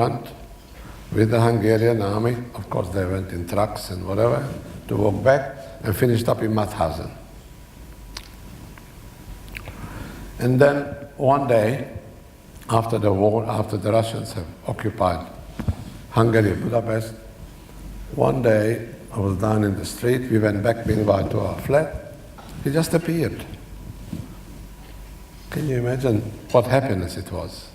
front with the Hungarian army. Of course, they went in trucks and whatever to walk back and finished up in Mauthausen. And then one day, after the war, after the Russians have occupied Hungary, Budapest, one day I was down in the street, we went back meanwhile to our flat, he just appeared. Can you imagine what happiness it was?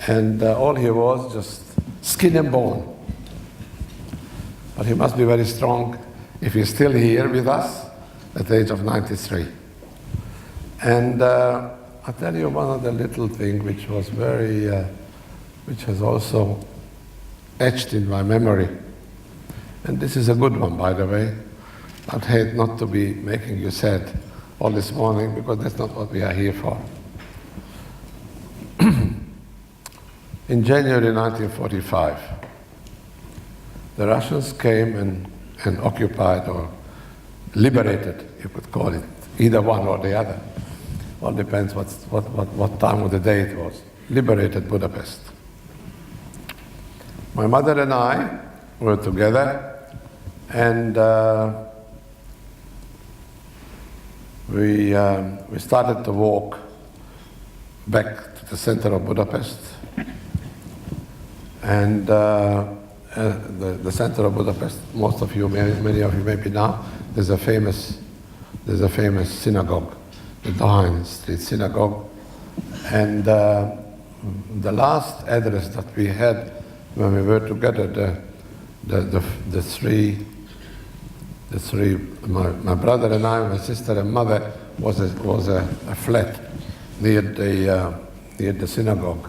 And all he was just skin and bone. But he must be very strong if he's still here with us at the age of 93. And I'll tell you one other little thing which was very, which has also etched in my memory. And this is a good one, by the way. I'd hate not to be making you sad all this morning, because that's not what we are here for. In January 1945, the Russians came and occupied or liberated, you could call it, either one or the other. All depends what time of the day it was. Liberated Budapest. My mother and I were together, and we started to walk back to the center of Budapest. And the center of Budapest, most of you, many of you maybe now, there's a famous synagogue, the Dohány Street Synagogue. And the last address that we had when we were together, the three, my brother and I, my sister and mother, was a flat near the synagogue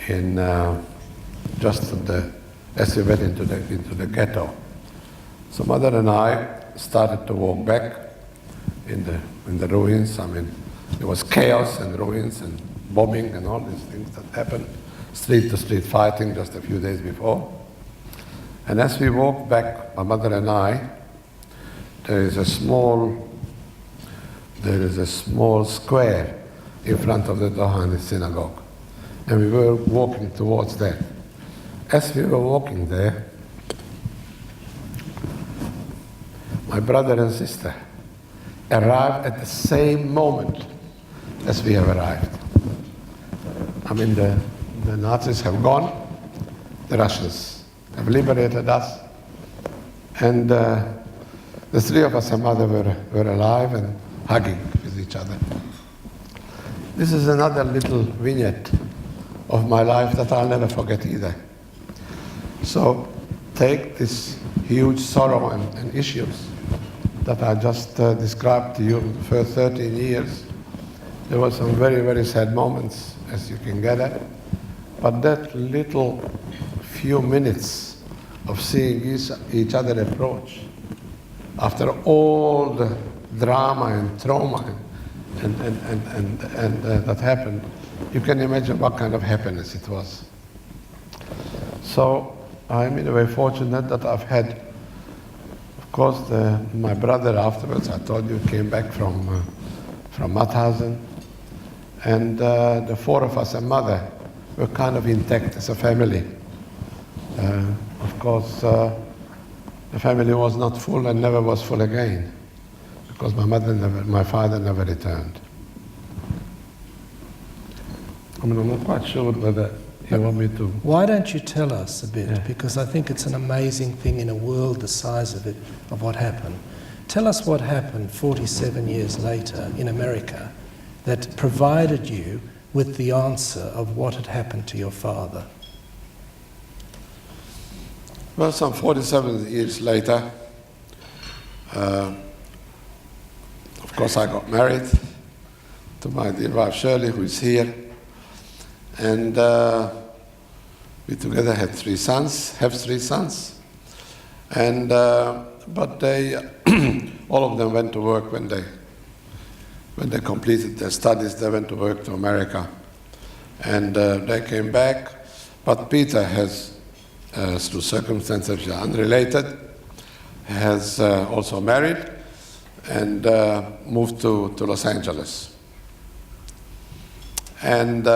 in just as we went into the ghetto. So mother and I started to walk back in the ruins. I mean, there was chaos and ruins and bombing and all these things that happened, street to street fighting just a few days before. And as we walked back, my mother and I, there is a small square in front of the Dohány synagogue, and we were walking towards that. As we were walking there, my brother and sister arrived at the same moment as we have arrived. I mean, the Nazis have gone, the Russians have liberated us, and the three of us and mother were alive and hugging with each other. This is another little vignette of my life that I'll never forget either. So take this huge sorrow and issues that I just described to you for 13 years. There were some very, very sad moments, as you can gather, but that little few minutes of seeing each other approach, after all the drama and trauma and that happened, you can imagine what kind of happiness it was. So I'm in a way fortunate that I've had, of course, my brother afterwards, I told you, came back from Mauthausen, and the four of us and mother were kind of intact as a family. Of course, the family was not full and never was full again, because my father never returned. I mean, I'm not quite sure whether you want me to. Why don't you tell us a bit? Yeah. Because I think it's an amazing thing in a world the size of it, of what happened. Tell us what happened 47 years later in America that provided you with the answer of what had happened to your father. Well, some 47 years later, of course I got married to my dear wife Shirley, who is here. And we together had have three sons. And, but they, all of them went to work when they completed their studies. They went to work to America. And they came back. But Peter has, through circumstances which are unrelated, has also married and moved to Los Angeles. And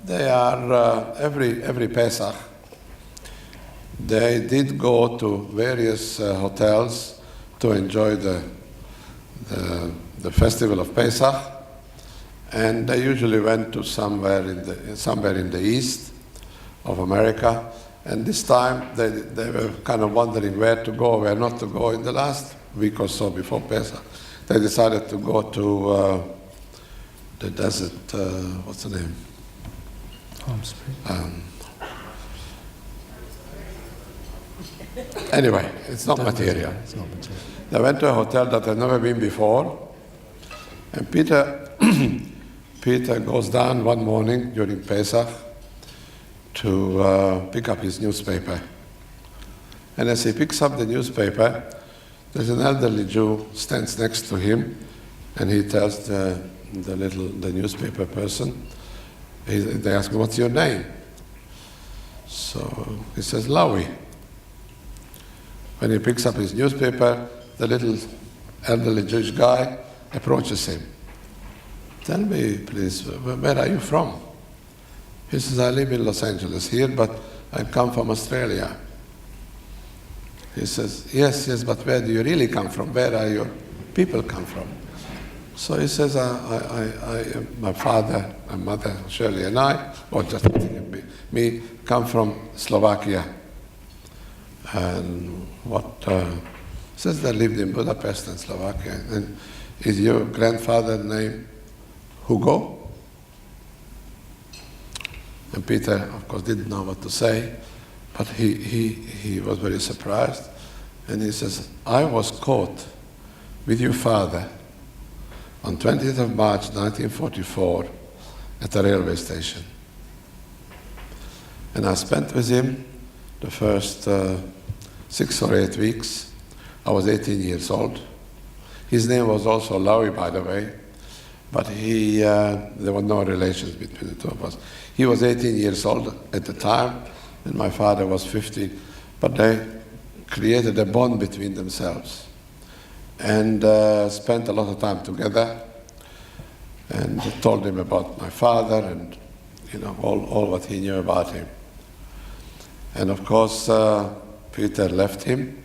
They are every Pesach. They did go to various hotels to enjoy the festival of Pesach, and they usually went to somewhere in the east of America. And this time they were kind of wondering where to go, where not to go. In the last week or so before Pesach, they decided to go to the desert. What's the name? Palm Springs. Anyway, it's not material. It's not material. They went to a hotel that had never been before, and Peter goes down one morning during Pesach to pick up his newspaper. And as he picks up the newspaper, there's an elderly Jew stands next to him, and he tells the newspaper person, they ask him, "What's your name?" So he says, "Lowy." When he picks up his newspaper, the little elderly Jewish guy approaches him. "Tell me, please, where are you from?" He says, "I live in Los Angeles here, but I come from Australia." He says, yes, but where do you really come from? Where are your people come from? So he says, my father, my mother, Shirley, and I, or just me, come from Slovakia. And says they lived in Budapest and Slovakia. And is your grandfather named Hugo? And Peter, of course, didn't know what to say, but he was very surprised. And he says, "I was caught with your father on 20th of March 1944 at a railway station. And I spent with him the first 6 or 8 weeks. I was 18 years old. His name was also Lowy, by the way, but there were no relations between the two of us. He was 18 years old at the time, and my father was 50, but they created a bond between themselves and spent a lot of time together, and told him about my father and all what he knew about him. And of course, Peter left him.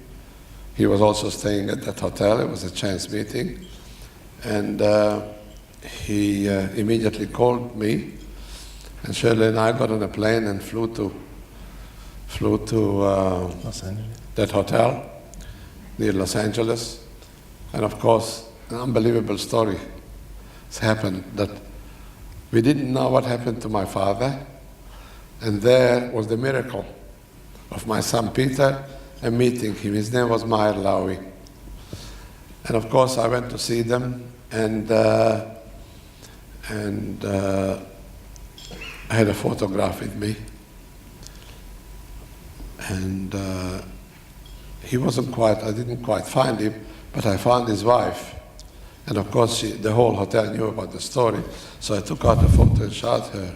He was also staying at that hotel. It was a chance meeting. And he immediately called me. And Shirley and I got on a plane and flew to Los Angeles. That hotel near Los Angeles. And of course, an unbelievable story has happened, that we didn't know what happened to my father. And there was the miracle of my son Peter and meeting him. His name was Meyer Lowy. And of course I went to see them, and I had a photograph with me. And he wasn't quite, I didn't quite find him, but I found his wife. And of course the whole hotel knew about the story, so I took out the photo and showed her.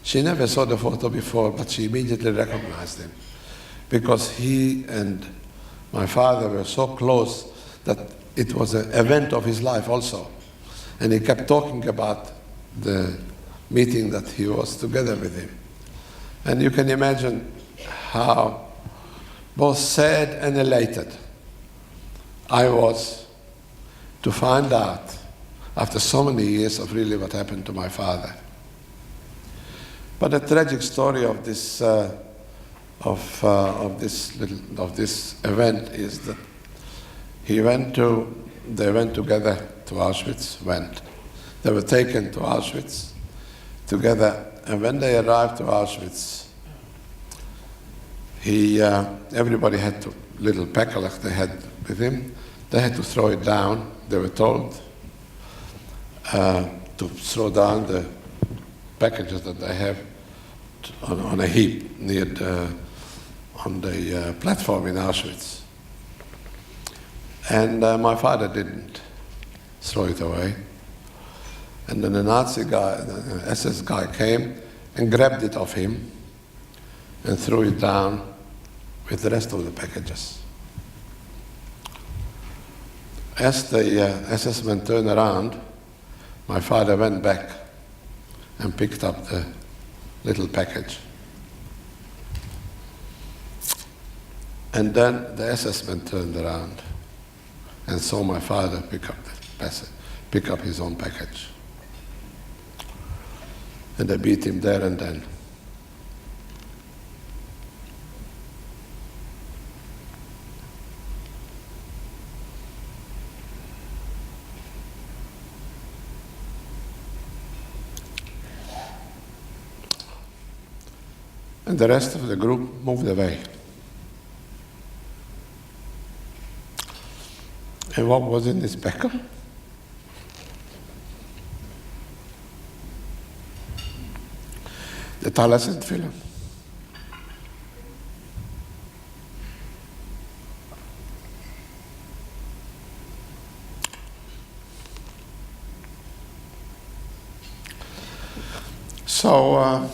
She never saw the photo before, but she immediately recognized him, because he and my father were so close that it was an event of his life also. And he kept talking about the meeting that he was together with him. And you can imagine how both sad and elated I was to find out, after so many years, of really what happened to my father. But the tragic story of this this event is that they went together to Auschwitz. They were taken to Auschwitz together, and when they arrived to Auschwitz, everybody had to, little pakalach they had with him, they had to throw it down. They were told to throw down the packages that they have on a heap near on the platform in Auschwitz. And my father didn't throw it away. And then the Nazi guy, the SS guy came and grabbed it off him and threw it down with the rest of the packages. As the SS men turned around, my father went back and picked up little package. And then the assessment turned around and saw my father pick up his own package. And they beat him there and then. And the rest of the group moved away. And what was in this packet? The Taliesin film. So,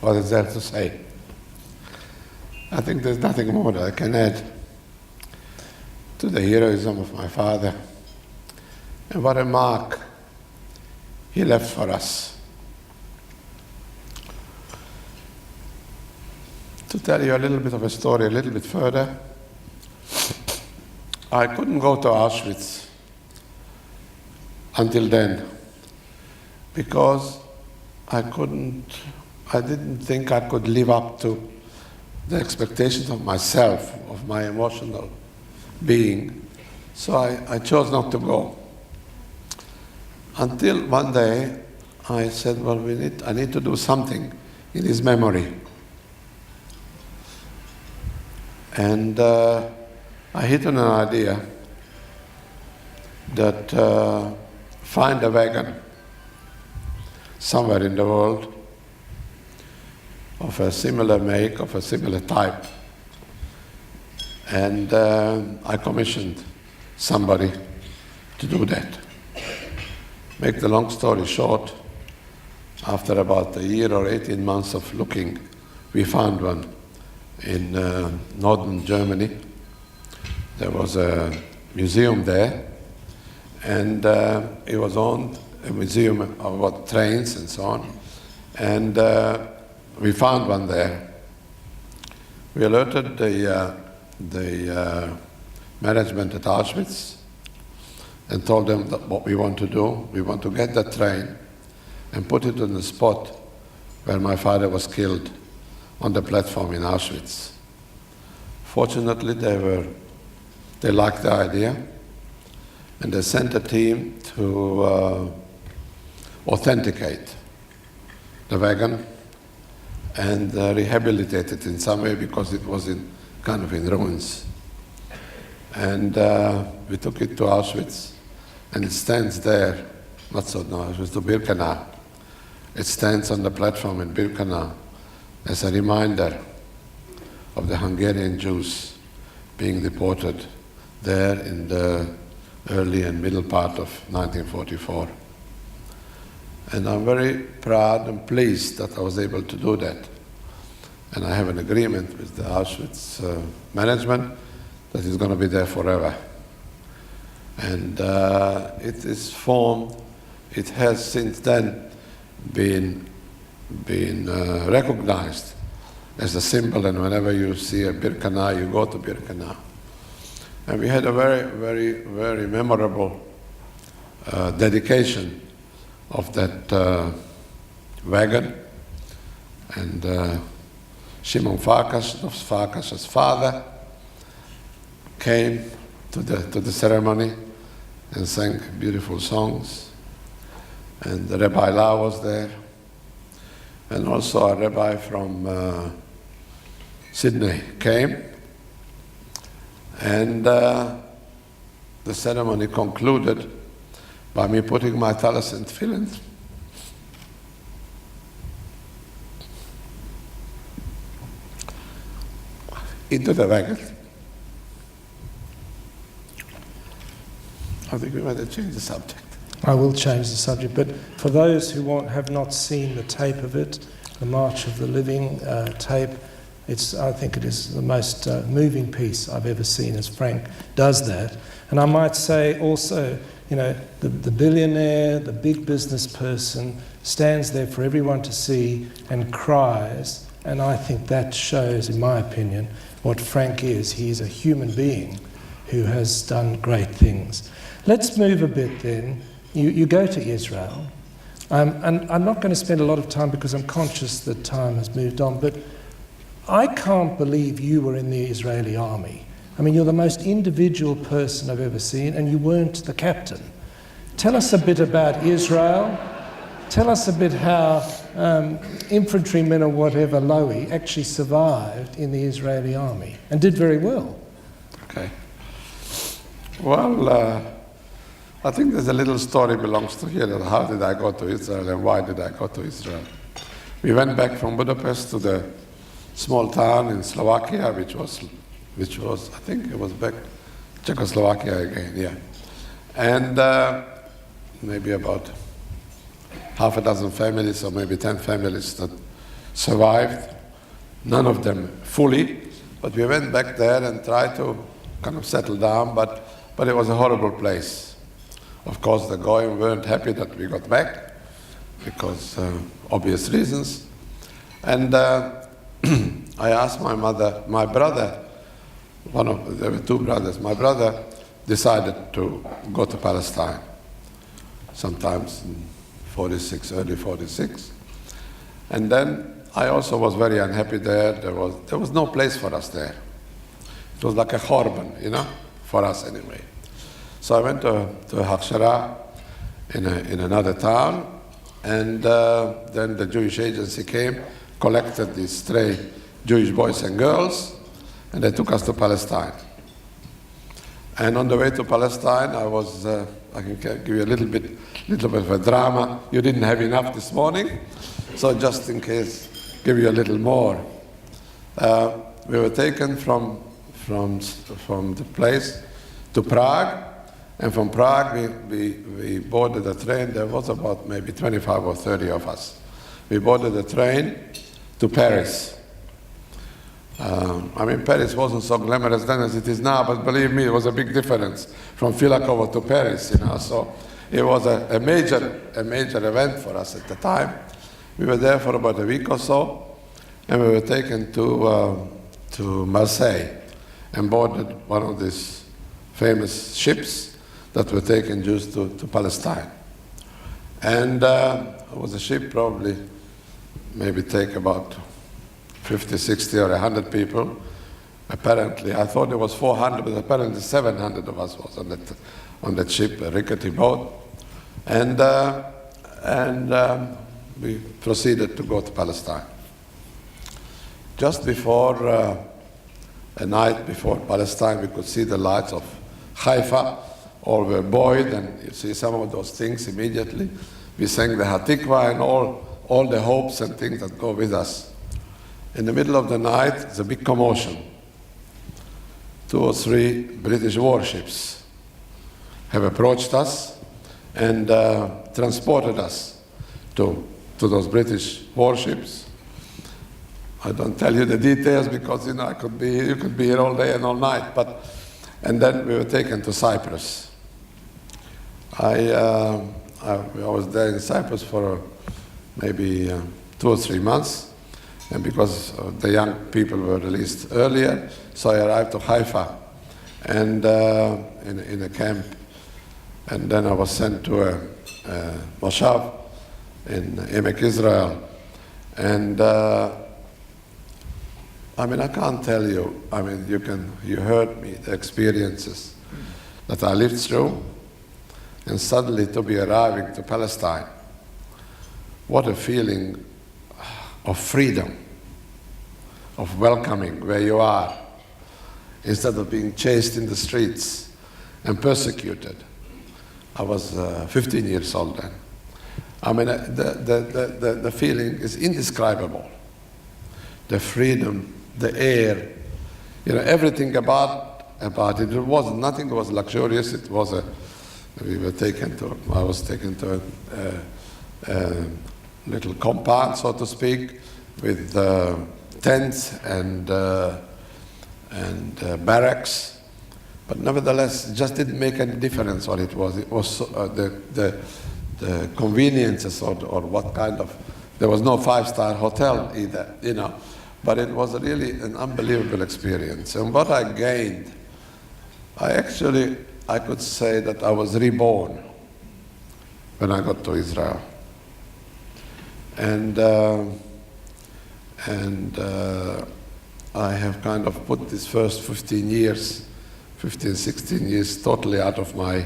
what is there to say? I think there's nothing more that I can add to the heroism of my father. And what a mark he left for us. To tell you a little bit of a story a little bit further, I couldn't go to Auschwitz until then because I didn't think I could live up to the expectations of myself, of my emotional being. So I chose not to go. Until one day I said, well, I need to do something in his memory. And I hit on an idea that find a wagon somewhere in the world of a similar make, of a similar type. And I commissioned somebody to do that. Make the long story short, after about a year or 18 months of looking, we found one in northern Germany. There was a museum there, and it was owned, a museum about trains and so on. And we found one there. We alerted the management at Auschwitz and told them that what we want to do. We want to get that train and put it on the spot where my father was killed, on the platform in Auschwitz. Fortunately, they liked the idea, and they sent a team to authenticate the wagon and rehabilitate it in some way because it was kind of in ruins. And we took it to Auschwitz, and it stands there, not so no, it was to Birkenau. It stands on the platform in Birkenau as a reminder of the Hungarian Jews being deported there in the early and middle part of 1944. And I'm very proud and pleased that I was able to do that. And I have an agreement with the Auschwitz management that it's going to be there forever. And it is formed, it has since then been recognized as a symbol, and whenever you see a Birkenau, you go to Birkenau. And we had a very, very, very memorable dedication of that wagon. And Shimon Farkas's father came to the ceremony and sang beautiful songs. And the Rabbi Lau was there. And also a rabbi from Sydney came. And the ceremony concluded by me putting my talis and tefillin into the wagon. I think we might have changed the subject. I will change the subject, but for those who have not seen the tape of it, the March of the Living tape, I think it is the most moving piece I've ever seen as Frank does that. And I might say also the billionaire, the big business person stands there for everyone to see and cries, and I think that shows, in my opinion, what Frank is. He is a human being who has done great things. Let's move a bit then. You go to Israel, and I'm not going to spend a lot of time because I'm conscious that time has moved on, but I can't believe you were in the Israeli army. I mean, you're the most individual person I've ever seen, and you weren't the captain. Tell us a bit about Israel. Tell us a bit how infantrymen or whatever, Lowy, actually survived in the Israeli army and did very well. Okay. Well, I think there's a little story belongs to here, that how did I go to Israel and why did I go to Israel. We went back from Budapest to the small town in Slovakia, which was I think it was back Czechoslovakia again, yeah. And maybe about half a dozen families or maybe 10 families that survived, none of them fully, but we went back there and tried to kind of settle down, but it was a horrible place. Of course, the Goyim weren't happy that we got back because obvious reasons. And I asked my brother, there were two brothers. My brother decided to go to Palestine, sometimes in 46, early 46. And then I also was very unhappy there. There was no place for us there. It was like a korban, for us anyway. So I went to Hachshara in another town, and then the Jewish agency came, collected these stray Jewish boys and girls, and they took us to Palestine. And on the way to Palestine, I can give you a little bit of a drama. You didn't have enough this morning, so just in case, give you a little more. We were taken from the place to Prague, and from Prague we boarded a train. There was about maybe 25 or 30 of us. We boarded a train to Paris. Paris wasn't so glamorous then as it is now, but believe me, it was a big difference from Filakovo to Paris, so it was a major event for us at the time. We were there for about a week or so, and we were taken to Marseille and boarded one of these famous ships that were taking Jews to Palestine. And it was a ship probably maybe take about 50, 60 or 100 people. Apparently, I thought it was 400, but apparently 700 of us was on that ship, a rickety boat. And we proceeded to go to Palestine. Just before, a night before Palestine, we could see the lights of Haifa. All were buoyed, and you see some of those things immediately. We sang the Hatikva and all the hopes and things that go with us. In the middle of the night, there's a big commotion. 2 or 3 British warships have approached us and transported us to those British warships. I don't tell you the details because you could be here all day and all night. And then we were taken to Cyprus. I was there in Cyprus for maybe 2 or 3 months. And because the young people were released earlier, so I arrived to Haifa and in a camp. And then I was sent to a moshav in Emek, Israel. And I can't tell you. You heard me, the experiences that I lived through, and suddenly to be arriving to Palestine. What a feeling of freedom, of welcoming where you are, instead of being chased in the streets and persecuted. I was 15 years old then. The feeling is indescribable. The freedom, the air, everything about it. Nothing was luxurious. It was I was taken to a little compound, so to speak, with tents and barracks, But nevertheless, it just didn't make any difference what it was. It was the conveniences or what kind of, there was no five-star hotel either, you know. But it was really an unbelievable experience. And what I gained, I could say that I was reborn when I got to Israel. And I have kind of put this first 15, 16 years totally out of my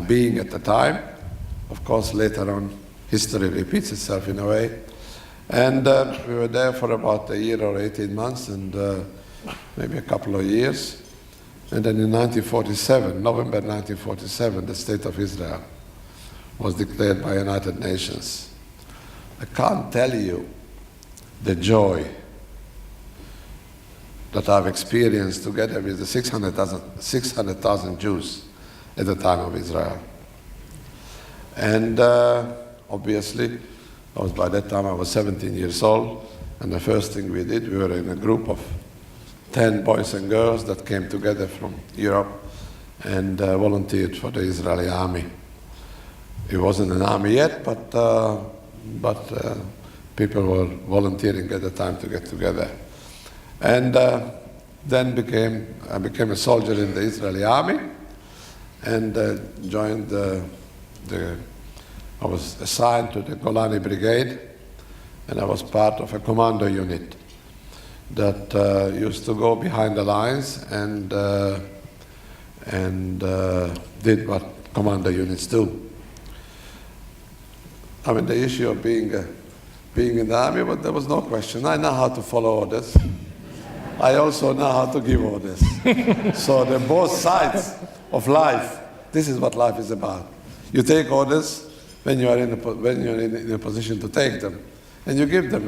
being at the time. Of course, later on, history repeats itself in a way. And we were there for about a year or 18 months and maybe a couple of years. And then in 1947, November 1947, the State of Israel was declared by United Nations. I can't tell you the joy that I've experienced together with the 600,000 Jews at the time of Israel. And obviously, by that time I was 17 years old, and the first thing we did, we were in a group of 10 boys and girls that came together from Europe and volunteered for the Israeli army. It wasn't an army yet, but people were volunteering at the time to get together. And then I became a soldier in the Israeli army and joined I was assigned to the Golani Brigade, and I was part of a commando unit that used to go behind the lines and did what commando units do. I mean, the issue of being in the army, but there was no question. I know how to follow orders. I also know how to give orders. So the both sides of life, this is what life is about. You take orders when you're in a position to take them, and you give them.